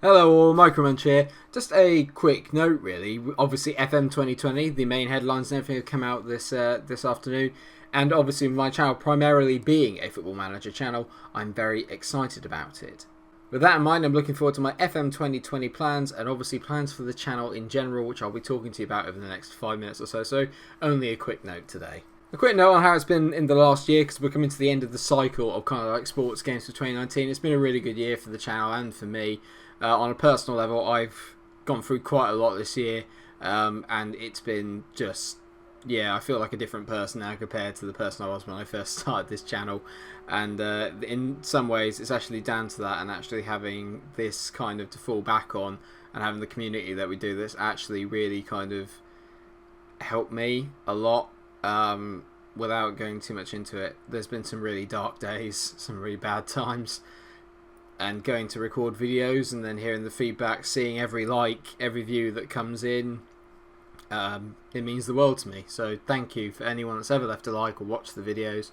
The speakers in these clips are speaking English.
Hello all, Munch here. Just a quick note really, obviously FM2020, the main headlines and everything have come out this afternoon, and obviously my channel primarily being a Football Manager channel, I'm very excited about it. With that in mind, I'm looking forward to my FM2020 plans and obviously plans for the channel in general, which I'll be talking to you about over the next 5 minutes or so, so only a quick note today. A quick note on how it's been in the last year, because we're coming to the end of the cycle of kind of like sports games for 2019. It's been a really good year for the channel and for me. On a personal level, I've gone through quite a lot this year, and it's been just, I feel like a different person now compared to the person I was when I first started this channel. And in some ways, it's actually down to that, and actually having this kind of to fall back on, and having the community that we do that's actually really kind of helped me a lot. Without going too much into it, there's been some really dark days, some really bad times. And going to record videos and then hearing the feedback, seeing every like, every view that comes in, it means the world to me. So thank you for anyone that's ever left a like or watched the videos.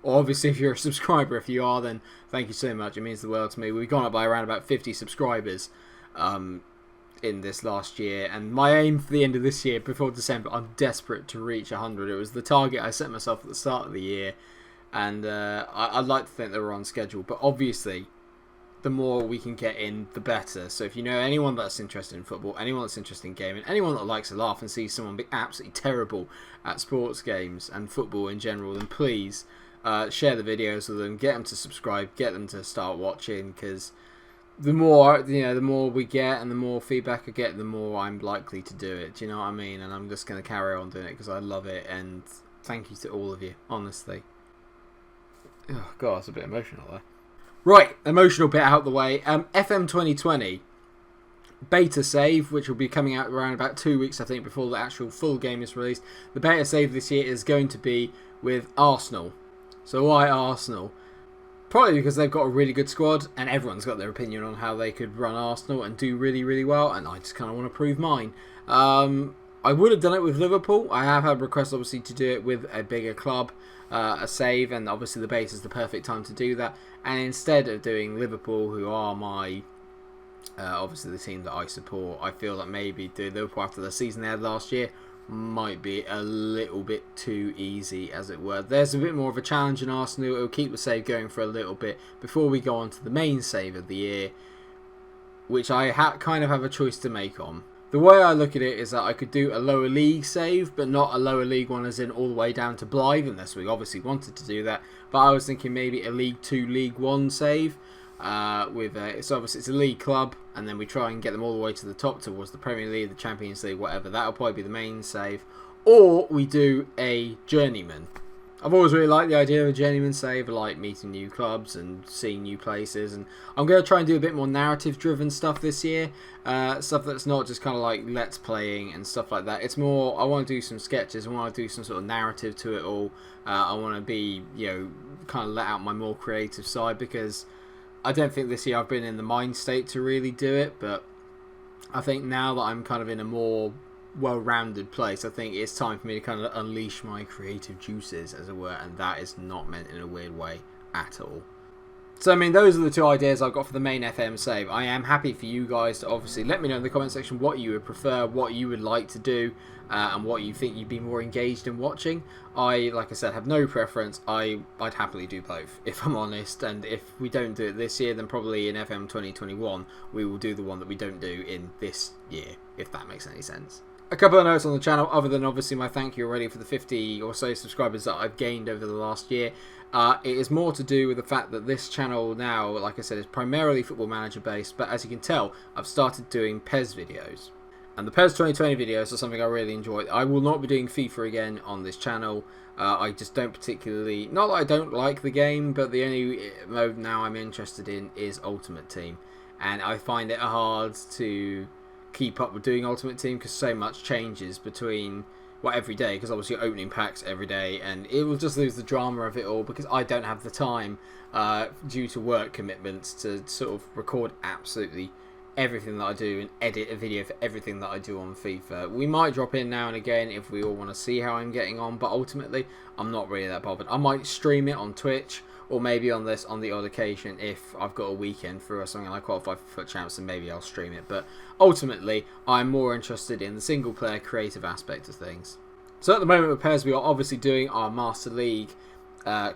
Or obviously if you're a subscriber, if you are, then thank you so much. It means the world to me. We've gone up by around about 50 subscribers in this last year. And my aim for the end of this year, before December, I'm desperate to reach 100. It was the target I set myself at the start of the year. And I'd like to think that we're on schedule. But obviously, the more we can get in, the better. So if you know anyone that's interested in football, anyone that's interested in gaming, anyone that likes to laugh and see someone be absolutely terrible at sports games and football in general, then please share the videos with them, get them to subscribe, get them to start watching, because the more we get and the more feedback I get, the more I'm likely to do it. Do you know what I mean? And I'm just going to carry on doing it because I love it, and thank you to all of you, honestly. Oh god, it's a bit emotional there. Right, emotional bit out the way. FM2020 beta save, which will be coming out around about 2 weeks, I think, before the actual full game is released. The beta save this year is going to be with Arsenal. So why Arsenal? Probably because they've got a really good squad, and everyone's got their opinion on how they could run Arsenal and do really, really well, and I just kind of want to prove mine. I would have done it with Liverpool. I have had requests, obviously, to do it with a bigger club, a save, and obviously the beta is the perfect time to do that. And instead of doing Liverpool, who are my, obviously the team that I support, I feel that maybe doing Liverpool after the season they had last year might be a little bit too easy, as it were. There's a bit more of a challenge in Arsenal. It'll keep the save going for a little bit before we go on to the main save of the year, which I kind of have a choice to make on. The way I look at it is that I could do a lower league save, but not a lower league one as in all the way down to Blythe, unless we obviously wanted to do that. But I was thinking maybe a League 2, League 1 save. So obviously it's a league club, and then we try and get them all the way to the top towards the Premier League, the Champions League, whatever. That'll probably be the main save. Or we do a journeyman. I've always really liked the idea of a journeyman save. I like meeting new clubs and seeing new places, and I'm going to try and do a bit more narrative driven stuff this year, stuff that's not just kind of like let's playing and stuff like that. It's more, I want to do some sketches, I want to do some sort of narrative to it all. I want to be, kind of let out my more creative side, because I don't think this year I've been in the mind state to really do it, but I think now that I'm kind of in a more well-rounded place, I think it's time for me to kind of unleash my creative juices, as it were, and that is not meant in a weird way at all. So, I mean, those are the two ideas I've got for the main FM save. I am happy for you guys to obviously let me know in the comment section what you would prefer, what you would like to do, and what you think you'd be more engaged in watching. Like I said, have no preference. I'd happily do both, if I'm honest, and if we don't do it this year, then probably in FM 2021 we will do the one that we don't do in this year, if that makes any sense. A couple of notes on the channel, other than obviously my thank you already for the 50 or so subscribers that I've gained over the last year. It is more to do with the fact that this channel now, like I said, is primarily Football Manager based, but as you can tell, I've started doing PES videos. And the PES 2020 videos are something I really enjoy. I will not be doing FIFA again on this channel. I just don't particularly, not that I don't like the game, but the only mode now I'm interested in is Ultimate Team. And I find it hard to keep up with doing Ultimate Team because so much changes between every day, because obviously you're opening packs every day, and it will just lose the drama of it all because I don't have the time due to work commitments to sort of record absolutely everything that I do and edit a video for everything that I do on FIFA. We might drop in now and again if we all want to see how I'm getting on, but ultimately I'm not really that bothered. I might stream it on Twitch, or maybe on this on the odd occasion if I've got a weekend through or something, and I qualify for FUT Champs, and maybe I'll stream it. But ultimately, I'm more interested in the single player creative aspect of things. So at the moment with Pez, we are obviously doing our Master League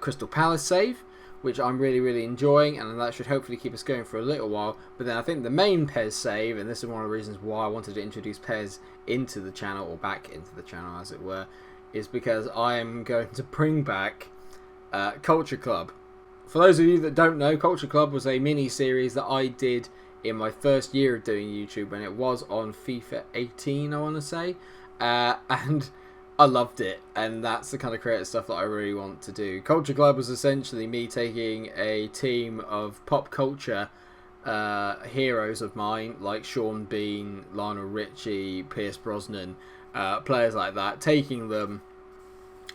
Crystal Palace save, which I'm really enjoying, and that should hopefully keep us going for a little while. But then I think the main Pez save, and this is one of the reasons why I wanted to introduce Pez into the channel, or back into the channel as it were, is because I am going to bring back Culture Club. For those of you that don't know, Culture Club was a mini-series that I did in my first year of doing YouTube, when it was on FIFA 18, I want to say, and I loved it, and that's the kind of creative stuff that I really want to do. Culture Club was essentially me taking a team of pop culture heroes of mine, like Sean Bean, Lionel Richie, Pierce Brosnan, players like that, taking them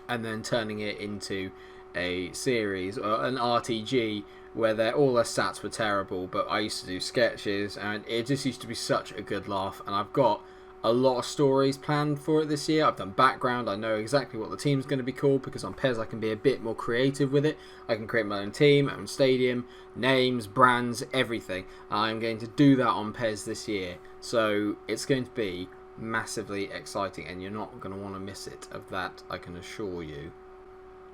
and then turning it into a series or an RTG where all their stats were terrible, but I used to do sketches, and it just used to be such a good laugh. And I've got a lot of stories planned for it this year. I've done background. I know exactly what the team's going to be called, because on Pez I can be a bit more creative with it. I can create my own team, my own stadium, names, brands, everything. I'm going to do that on Pez this year, so it's going to be massively exciting, and you're not going to want to miss it. Of that I can assure you.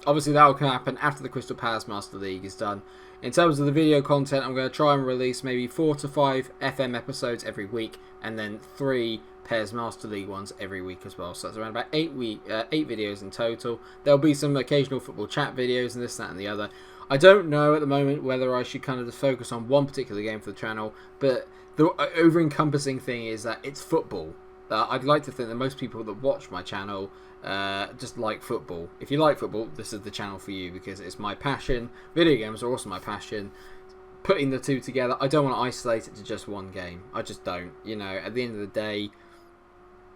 Obviously that will happen after the Crystal Palace Master League is done. In terms of the video content, I'm going to try and release maybe 4 to 5 FM episodes every week, and then 3 Pairs Master League ones every week as well. So that's around about 8 videos in total. There'll be some occasional football chat videos and this, that and the other. I don't know at the moment whether I should kind of just focus on one particular game for the channel, but the over-encompassing thing is that it's football. I'd like to think that most people that watch my channel just like football. If you like football, this is the channel for you, because it's my passion. Video games are also my passion. Putting the two together, I don't want to isolate it to just one game. I just don't. You know, at the end of the day,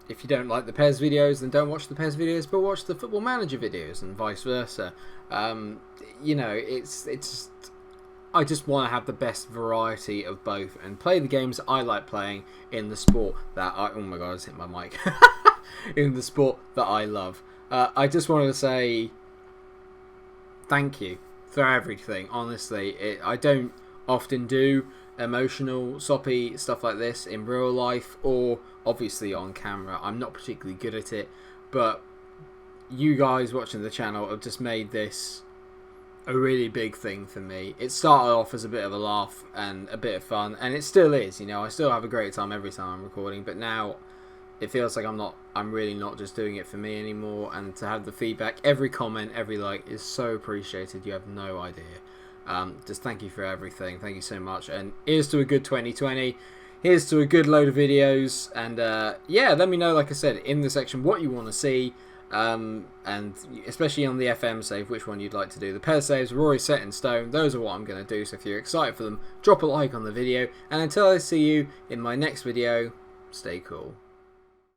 if you don't like the PES videos, then don't watch the PES videos, but watch the Football Manager videos, and vice versa. You know, it's I just want to have the best variety of both and play the games I like playing in the sport that oh my god, I just hit my mic. In the sport that I love. I just wanted to say thank you for everything. Honestly, I don't often do emotional, soppy stuff like this in real life, or obviously on camera. I'm not particularly good at it, but you guys watching the channel have just made this a really big thing for me. It started off as a bit of a laugh and a bit of fun, and it still is. You know, I still have a great time every time I'm recording, but now it feels like I'm really not just doing it for me anymore. And to have the feedback, every comment, every like is so appreciated. You have no idea. Just thank you for everything. Thank you so much. And here's to a good 2020. Here's to a good load of videos. And yeah, let me know, like I said, in the section what you want to see. And especially on the FM save, which one you'd like to do. The pair saves are already set in stone. Those are what I'm going to do. So if you're excited for them, drop a like on the video. And until I see you in my next video, stay cool.